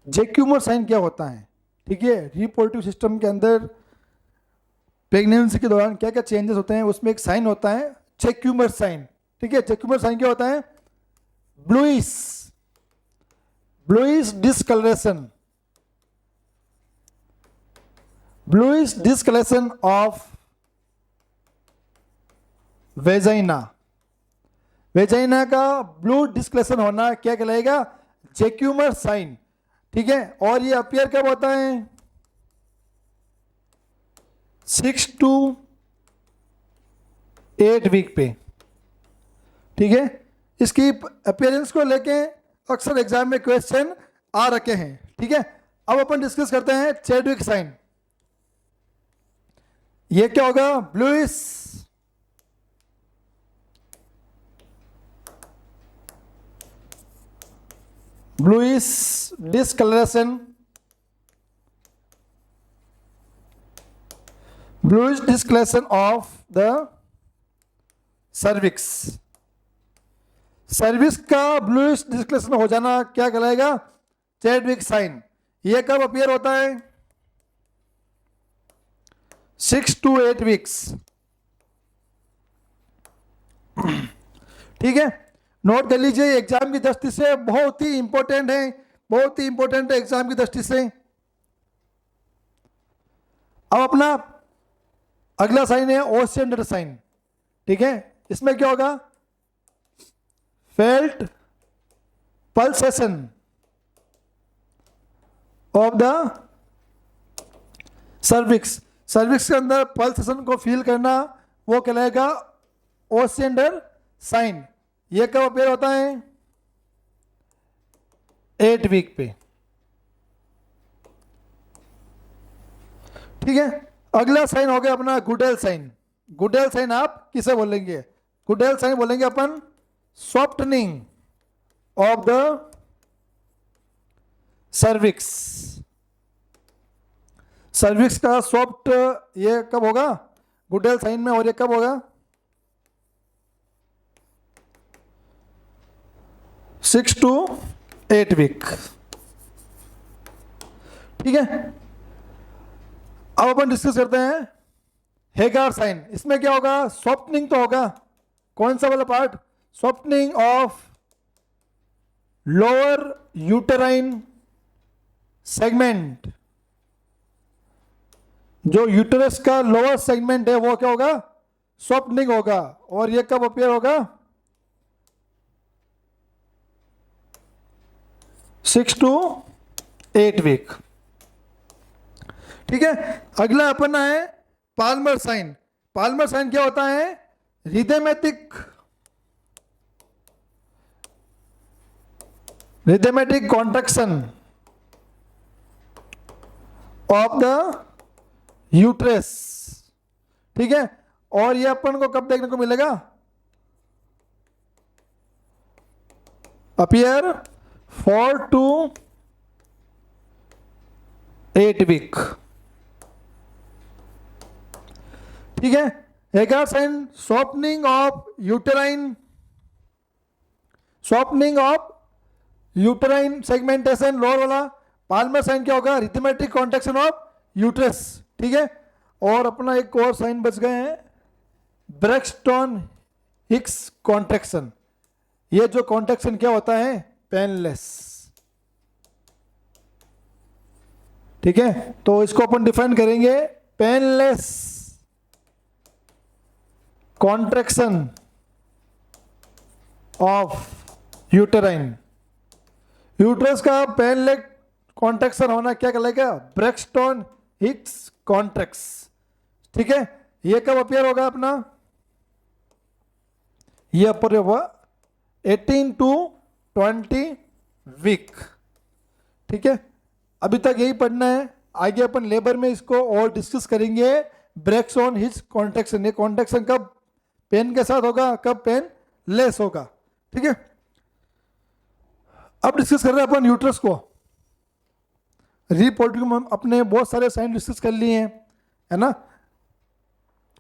Speaker 1: जैक्यूमर साइन क्या होता है, ठीक है, रिप्रोडक्टिव सिस्टम के अंदर प्रेगनेंसी के दौरान क्या क्या चेंजेस होते हैं, उसमें एक साइन होता है जैक्यूमर साइन। ठीक है, जैक्यूमर साइन क्या होता है, bluish discoloration, bluish discoloration of vagina. Vagina का ब्लू डिस्कलरेशन होना क्या कहलाएगा, जैक्यूमर साइन। ठीक है, और ये अपीयर कब होता है, 6 to 8 वीक पे। ठीक है, इसकी अपीयरेंस को लेके अक्सर एग्जाम में क्वेश्चन आ रखे हैं। ठीक है, अब अपन डिस्कस करते हैं चैडविक साइन। ये क्या होगा, bluish discoloration, bluish discoloration of the cervix. Cervix का ब्लूइश डिस्कलरेशन हो जाना क्या कहलाएगा, चैडविक साइन। ये कब अपीयर होता है, 6 to 8 वीक्स। ठीक है, नोट कर लीजिए, एग्जाम की दृष्टि से बहुत ही इंपॉर्टेंट है, बहुत ही इंपॉर्टेंट है एग्जाम की दृष्टि से। अब अपना अगला साइन है ओसिएंडर साइन। ठीक है, इसमें क्या होगा, felt pulsation of the cervix. Cervix के अंदर पल्सेशन को फील करना वो कहलाएगा ओसिएंडर साइन। ये कब अपेयर होता है, 8 वीक पे। ठीक है, अगला साइन हो गया अपना गुडेल साइन। गुडेल साइन आप किसे बोलेंगे, गुडेल साइन बोलेंगे अपन softening of the cervix. Cervix का सॉफ्ट ये कब होगा, गुडेल साइन में, और ये कब होगा, 6 to 8 वीक। ठीक है, अब अपन डिस्कस करते हैं हेगार साइन। इसमें क्या होगा, सॉफ्टनिंग तो होगा, कौन सा वाला part, softening of lower uterine segment. जो यूटेरस का लोअर सेगमेंट है वो क्या होगा, सॉफ्टनिंग होगा, और ये कब अपीयर होगा, 6 to 8 वीक। ठीक है, अगला अपना है पाल्मर साइन। पाल्मर साइन क्या होता है, arithmetic contraction of the uterus. ठीक है, और ये अपन को कब देखने को मिलेगा, अपीयर 4 to 8 वीक। ठीक है, Hegar sign softening of uterine segmentation lower वाला। पाल्मर साइन क्या होगा, रिथमेटिक कॉन्ट्रैक्शन ऑफ यूट्रस। ठीक है, और अपना एक और साइन बच गए हैं, ब्रेक्सटन हिक्स कॉन्ट्रैक्शन। ये जो कॉन्ट्रैक्शन क्या होता है, पेनलेस। ठीक है, तो इसको अपन डिफाइन करेंगे, painless contraction of uterine. Uterus का पेन लेग कॉन्ट्रैक्शन होना क्या कहलाएगा? Braxton Hicks contracts. ठीक है, ये कब अपियर होगा अपना? ये अपियर होगा 18 टू 20 वीक। ठीक है, अभी तक यही पढ़ना है, आगे अपन लेबर में इसको और डिस्कस करेंगे। ब्रेक्सटन हिक्स कॉन्ट्रैक्शन, ये कॉन्ट्रैक्शन कब पेन के साथ होगा, कब पेन लेस होगा। ठीक है, अब डिस्कस कर रहे हैं अपन यूट्रस को। रिप्रोडक्टिव में अपने बहुत सारे साइन डिस्कस कर लिए हैं, है ना,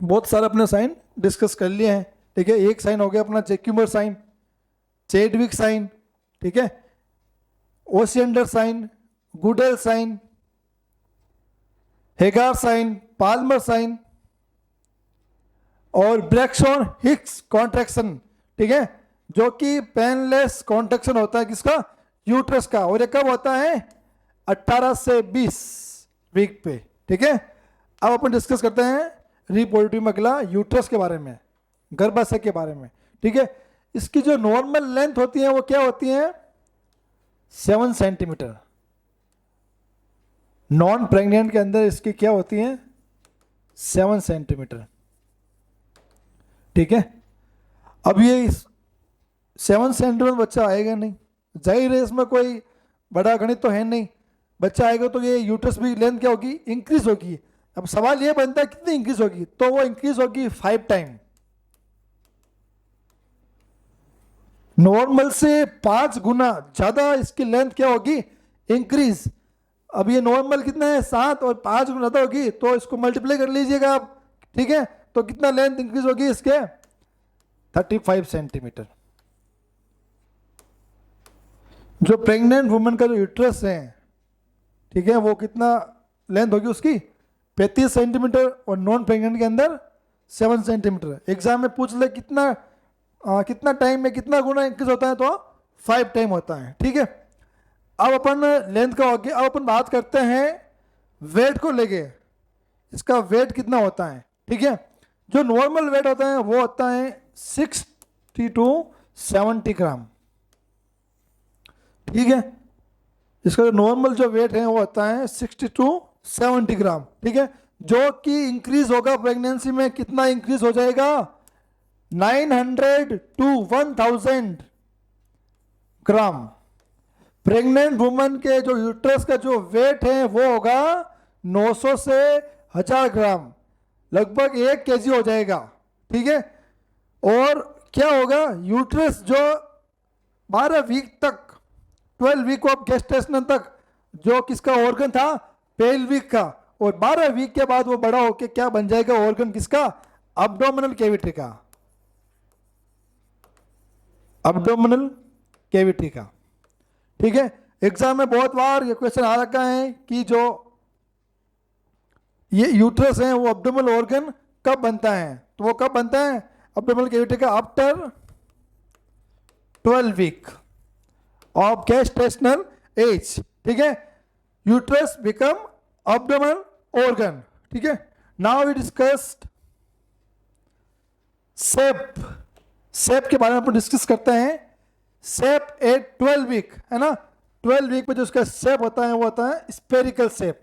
Speaker 1: बहुत सारे अपने साइन डिस्कस कर लिए हैं। ठीक है, एक साइन हो गया अपना जैक्यूमर साइन, चेडविक साइन, ठीक है, Osiander sign, Goodell sign, Hegar sign, Palmer sign और ब्रेक्सटन हिक्स कॉन्ट्रैक्शन। ठीक है, जो कि पेनलेस कॉन्ट्रैक्शन होता है किसका? यूट्रस का। और ये कब होता है? 18 से 20 वीक पे। ठीक है, अब अपन डिस्कस करते हैं रिप्रोडक्टिव में अगला यूट्रस के बारे में, गर्भाशय के बारे में। ठीक है, इसकी जो नॉर्मल लेंथ होती है वो क्या होती है? 7 सेंटीमीटर। नॉन प्रेग्नेंट के अंदर इसकी क्या होती है? 7 सेंटीमीटर। ठीक है, अब ये 7 सेंटीमीटर बच्चा आएगा नहीं, जाहिर है इसमें कोई बड़ा गणित तो है नहीं। बच्चा आएगा तो ये यूट्रस भी लेंथ क्या होगी? इंक्रीज होगी। अब सवाल ये बनता है कितनी इंक्रीज होगी? तो वो इंक्रीज होगी 5 टाइम, नॉर्मल से 5 गुना ज्यादा इसकी लेंथ क्या होगी? इंक्रीज। अब ये नॉर्मल कितना है? 7 और 5 गुना ज्यादा होगी, तो इसको मल्टीप्लाई कर लीजिएगा आप। ठीक है, तो कितना लेंथ इंक्रीज होगी इसके? 35 सेंटीमीटर। जो प्रेग्नेंट वुमन का जो यूट्रस है, ठीक है, वो कितना लेंथ होगी उसकी? 35 सेंटीमीटर, और नॉन प्रेग्नेंट के अंदर 7 सेंटीमीटर। एग्जाम में पूछ ले कितना टाइम में कितना गुना इंक्रीज होता है, तो 5 टाइम होता है। ठीक है, अब अपन लेंथ का हो गया। अब अपन बात करते हैं वेट को लेके, इसका वेट कितना होता है। ठीक है, जो नॉर्मल वेट होता है वो होता है 60 टू 70 ग्राम। ठीक है, इसका जो नॉर्मल जो वेट है वो होता है 60 टू 70 ग्राम। ठीक है, जो कि इंक्रीज होगा प्रेगनेंसी में, कितना इंक्रीज हो जाएगा? 900 टू 1000 ग्राम। प्रेग्नेंट वुमन के जो यूट्रस का जो वेट है वो होगा 900 से 1000 ग्राम, लगभग 1 केजी हो जाएगा। ठीक है, और क्या होगा? यूट्रस जो 12 वीक तक, 12 वीक ऑफ गेस्टेशन तक जो किसका ऑर्गन था? पेल्विक का। और 12 वीक के बाद वो बड़ा होके क्या बन जाएगा ऑर्गन? किसका? अब्डोमिनल कैविटी का। अब्डोमिनल कैविटी का। ठीक है, एग्जाम में बहुत बार ये क्वेश्चन आ रखा है कि जो ये यूट्रस है वो अब्डोमिनल ऑर्गन कब बनता है? तो वो कब बनता है अब्डोमिनल कैविटी का? After 12 week of gestational age. ठीक है, यूट्रस बिकम अब्डोमिनल ऑर्गन। ठीक है, now we discussed sap. Sap के बारे में अपन डिस्कस करते हैं। सेप एट 12 वीक, है ना, 12 वीक पे जो उसका सेप होता है वो होता है स्पेरिकल सेप।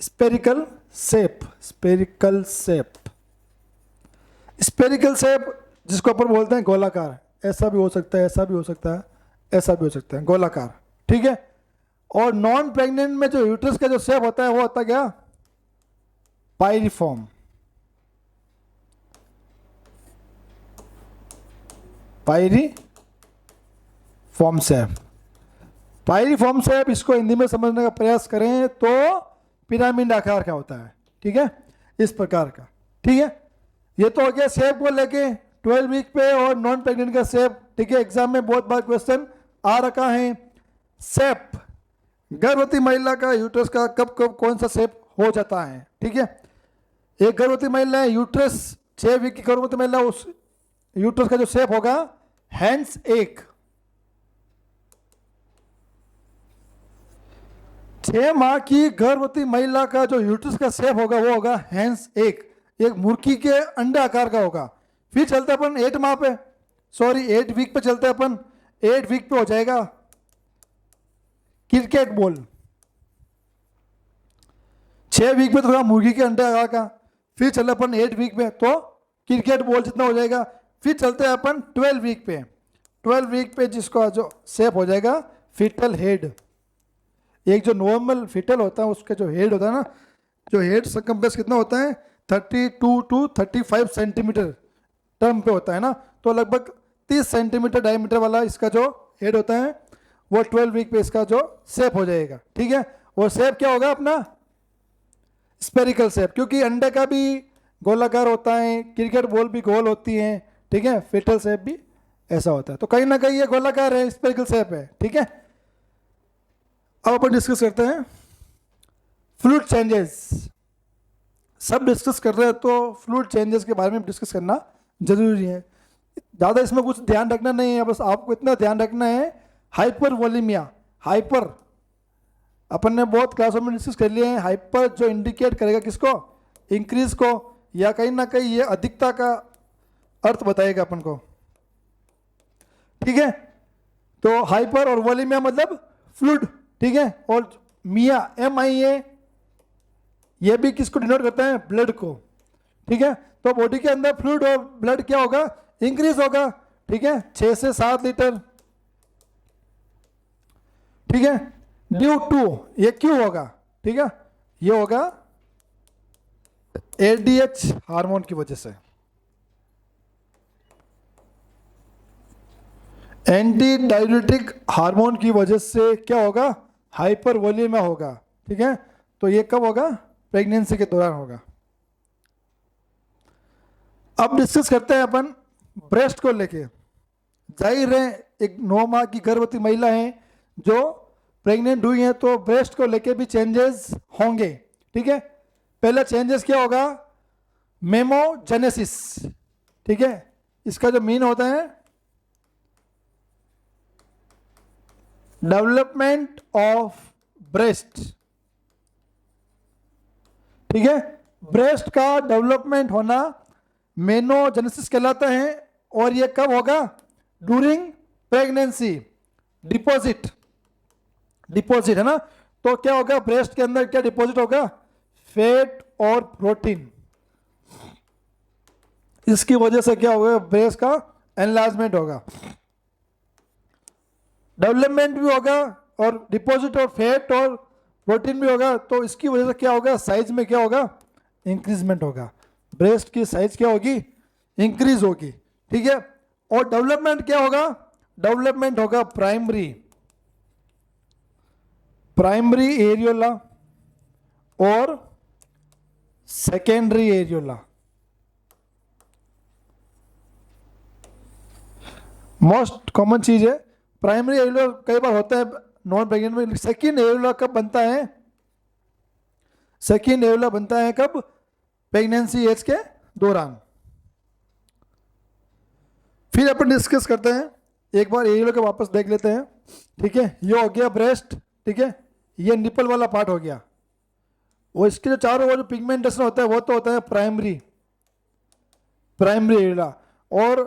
Speaker 1: स्पेरिकल सेप, स्पेरिकल सेप, स्पेरिकल सेप जिसको अपन बोलते हैं गोलाकार। ऐसा भी हो सकता है, ऐसा भी हो सकता है, ऐसा भी हो सकता है, गोलाकार। ठीक है, और नॉन प्रेग्नेंट में जो यूट्रस का जो शेप होता है वो होता है क्या? पायरिफॉर्म। पायरिफॉर्म शेप, पायरिफॉर्म शेप, इसको हिंदी में समझने का प्रयास करें तो पिरामिड आकार का होता है। ठीक है, इस प्रकार का। ठीक है, ये तो हो गया शेप को लेके 12 वीक पे और नॉन प्रेग्नेंट का शेप। ठीक है, एग्जाम में बहुत बार क्वेश्चन आ रखा है। शेप, गर्भवती महिला का यूट्रस का कब कब कौन सा शेप हो जाता है? ठीक है, एक गर्भवती महिला है, यूट्रस 6 वीक की गर्भवती महिला, उस यूट्रस का जो शेप होगा हैंड्स एक। 6 माह की गर्भवती महिला का जो यूट्रस का शेप होगा वो होगा हैंड्स एक मुर्गी के अंडे आकार का होगा। फिर चलते अपन 8 माह पे। सॉरी 8 वीक पे चलते हैं अपन, 8 वीक पे हो जाएगा क्रिकेट बॉल। 6 वीक में तो थोड़ा मुर्गी के अंडे लगा का, फिर चले अपन 8 वीक में तो क्रिकेट बॉल जितना हो जाएगा। फिर चलते हैं अपन 12 वीक पे, 12 वीक पे जिसका जो शेप हो जाएगा फिटल हेड। एक जो नॉर्मल फिटल होता है उसका जो हेड होता है ना, जो हेड सर्कमफ्रेंस कितना होता है 32 टू 35 सेंटीमीटर टर्म पे होता है ना, तो लगभग 30 सेंटीमीटर डायमीटर वाला इसका जो हेड होता है वो 12 वीक पे इसका जो शेप हो जाएगा। ठीक है, वो शेप क्या होगा अपना स्पेरिकल शेप, क्योंकि अंडे का भी गोलाकार होता है, क्रिकेट बॉल भी गोल होती है। ठीक है, फिटल शेप भी ऐसा होता है, तो कहीं ना कहीं ये गोलाकार है, स्पेरिकल शेप है। ठीक है, अब अपन डिस्कस करते हैं फ्लूइड चेंजेस। सब डिस्कस कर रहे हैं तो फ्लूइड चेंजेस के बारे में डिस्कस करना जरूरी है। ज़्यादा इसमें कुछ ध्यान रखना नहीं है, बस आपको इतना ध्यान रखना है हाइपर वॉल्यूमिया। हाइपर अपन ने बहुत क्लासों में डिस्कस कर लिए हैं। हाइपर जो इंडिकेट करेगा किसको, इंक्रीज को, या कहीं ना कहीं ये अधिकता का अर्थ बताएगा अपन को। ठीक है, तो हाइपर और वॉल्यूमिया मतलब फ्लूइड। ठीक है, और मिया MIA ये भी किसको डिनोट करता है, ब्लड को। ठीक है, तो बॉडी के अंदर फ्लूइड और ब्लड क्या होगा, इंक्रीज होगा। ठीक है, 6 से 7 लीटर। ठीक है, ड्यू टू, ये क्यों होगा, ठीक है, ये होगा ADH हार्मोन की वजह से, एंटी डाययूरेटिक हार्मोन की वजह से क्या होगा, हाइपर वॉल्यूमिया होगा। ठीक है, तो ये कब होगा, प्रेगनेंसी के दौरान होगा। अब डिस्कस करते हैं अपन ब्रेस्ट को लेके। जाहिर है एक 9 माह की गर्भवती महिला है जो प्रेग्नेंट हुई है, तो ब्रेस्ट को लेके भी चेंजेस होंगे। ठीक है, पहला चेंजेस क्या होगा, मेमोजेनेसिस। ठीक है, इसका जो मीन होता है डेवलपमेंट ऑफ ब्रेस्ट। ठीक है, ब्रेस्ट का डेवलपमेंट होना मेनोजेनेसिस कहलाता है। और ये कब होगा, ड्यूरिंग प्रेगनेंसी। डिपॉजिट, डिपॉजिट है ना, तो क्या होगा ब्रेस्ट के अंदर, क्या डिपॉजिट होगा, फैट और प्रोटीन। इसकी वजह से क्या होगा, ब्रेस्ट का एनलार्जमेंट होगा, डेवलपमेंट भी होगा, और डिपॉजिट और फैट और प्रोटीन भी होगा। तो इसकी वजह से क्या होगा, साइज में क्या होगा, इंक्रीजमेंट होगा। ब्रेस्ट की साइज क्या होगी, इंक्रीज होगी। ठीक है, और डेवलपमेंट क्या होगा, डेवलपमेंट होगा प्राइमरी, प्राइमरी एरियोला और सेकेंडरी एरियोला। मोस्ट कॉमन चीज है प्राइमरी एरियोला, कई बार होता है नॉन प्रेग्नेंट में। सेकेंड एरियोला कब बनता है, सेकेंड एरियोला बनता है कब, प्रेगनेंसी एज के दौरान। फिर अपन डिस्कस करते हैं, एक बार एरियोला को वापस देख लेते हैं। ठीक है, ये हो गया ब्रेस्ट। ठीक है, ये निपल वाला पार्ट हो गया, और इसके जो चारों ओर जो पिगमेंटेशन होता है वो तो होता है प्राइमरी, प्राइमरी एरियोला। और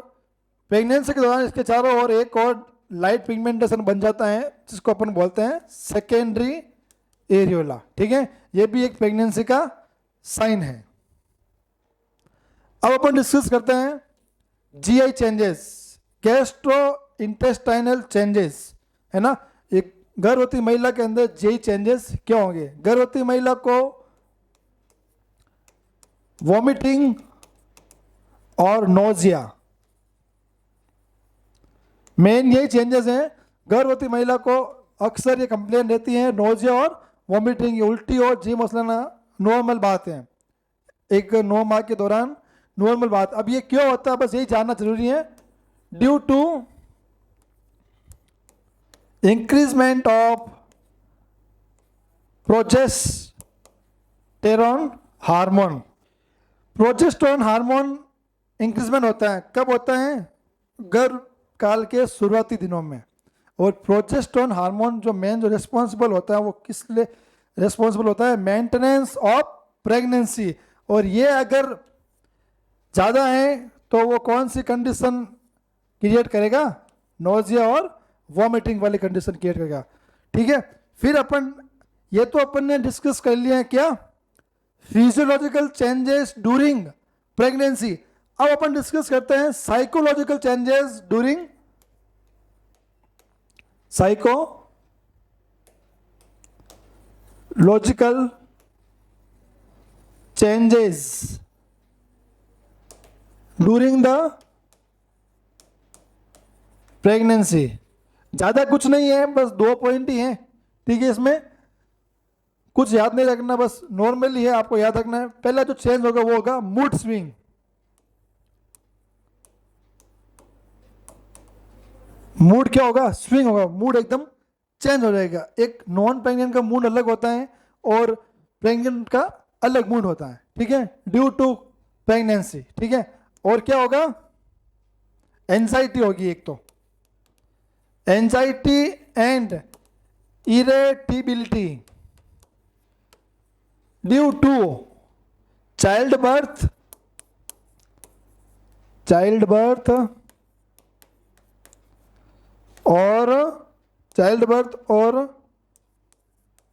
Speaker 1: प्रेगनेंसी के दौरान इसके चारों ओर एक और लाइट पिगमेंटेशन बन जाता है जिसको अपन बोलते हैं सेकेंडरी एरियोला। ठीक है, ये भी एक प्रेगनेंसी का साइन है। अब अपन डिस्कस करते हैं GI changes, gastro intestinal changes, है ना। एक गर्भवती महिला के अंदर GI चेंजेस क्या होंगे, गर्भवती महिला को वॉमिटिंग और नोजिया, मेन यही चेंजेस हैं। गर्भवती महिला को अक्सर ये कंप्लेन रहती है नोजिया और वॉमिटिंग, उल्टी और जी मसलाना नॉर्मल बात है, एक 9 माह के दौरान नॉर्मल बात। अब ये क्यों होता है, बस यही जानना जरूरी है। Due to increasement of progesterone hormone. Progesterone hormone increasement होता है, कब होता है, गर्भ काल के शुरुआती दिनों में। और प्रोजेस्टेरॉन हार्मोन जो मेन जो रिस्पॉन्सिबल होता है वो किस लिए रिस्पॉन्सिबल होता है, मेंटेनेंस ऑफ प्रेगनेंसी। और ये अगर ज़्यादा है तो वो कौन सी कंडीशन क्रिएट करेगा, नोजिया और वॉमिटिंग वाली कंडीशन क्रिएट करेगा। ठीक है, फिर अपन ये तो अपन ने डिस्कस कर लिया है क्या, फिजियोलॉजिकल चेंजेस ड्यूरिंग प्रेगनेंसी। अब अपन डिस्कस करते हैं psychological changes during psychological changes during the pregnancy. ज्यादा कुछ नहीं है, बस 2 पॉइंट ही हैं। ठीक है, इसमें कुछ याद नहीं रखना, बस नॉर्मली है, आपको याद रखना है। पहला जो चेंज होगा वो होगा मूड स्विंग। मूड क्या होगा, स्विंग होगा, मूड एकदम चेंज हो जाएगा। एक नॉन प्रेग्नेंट का मूड अलग होता है और प्रेग्नेंट का अलग मूड होता है। ठीक है, ड्यू टू प्रेगनेंसी। ठीक है, और क्या होगा, एंजाइटी होगी एक तो, anxiety and irritability due to child birth और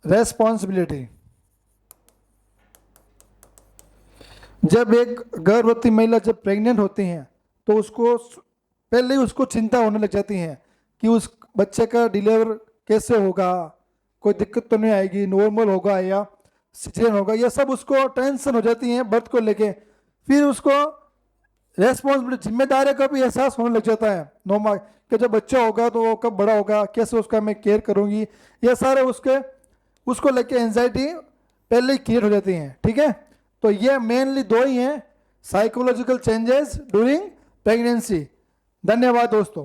Speaker 1: रेस्पॉन्सिबिलिटी। जब एक गर्भवती महिला जब प्रेग्नेंट होती हैं तो उसको पहले ही उसको चिंता होने लग जाती है कि उस बच्चे का डिलीवर कैसे होगा, कोई दिक्कत तो नहीं आएगी, नॉर्मल होगा या सिजेरियन होगा, ये सब उसको टेंशन हो जाती है बर्थ को लेके। फिर उसको रेस्पॉन्सिबिलिटी, जिम्मेदारी का भी एहसास होने लग जाता है नॉर्मल, कि जब बच्चा होगा तो वो कब बड़ा होगा, कैसे उसका मैं केयर करूंगी, ये सारे उसको लेके एंजाइटी पहले ही क्रिएट हो जाती हैं। ठीक है, तो ये मेनली 2 ही हैं, साइकोलॉजिकल चेंजेस ड्यूरिंग प्रेगनेंसी। धन्यवाद दोस्तों।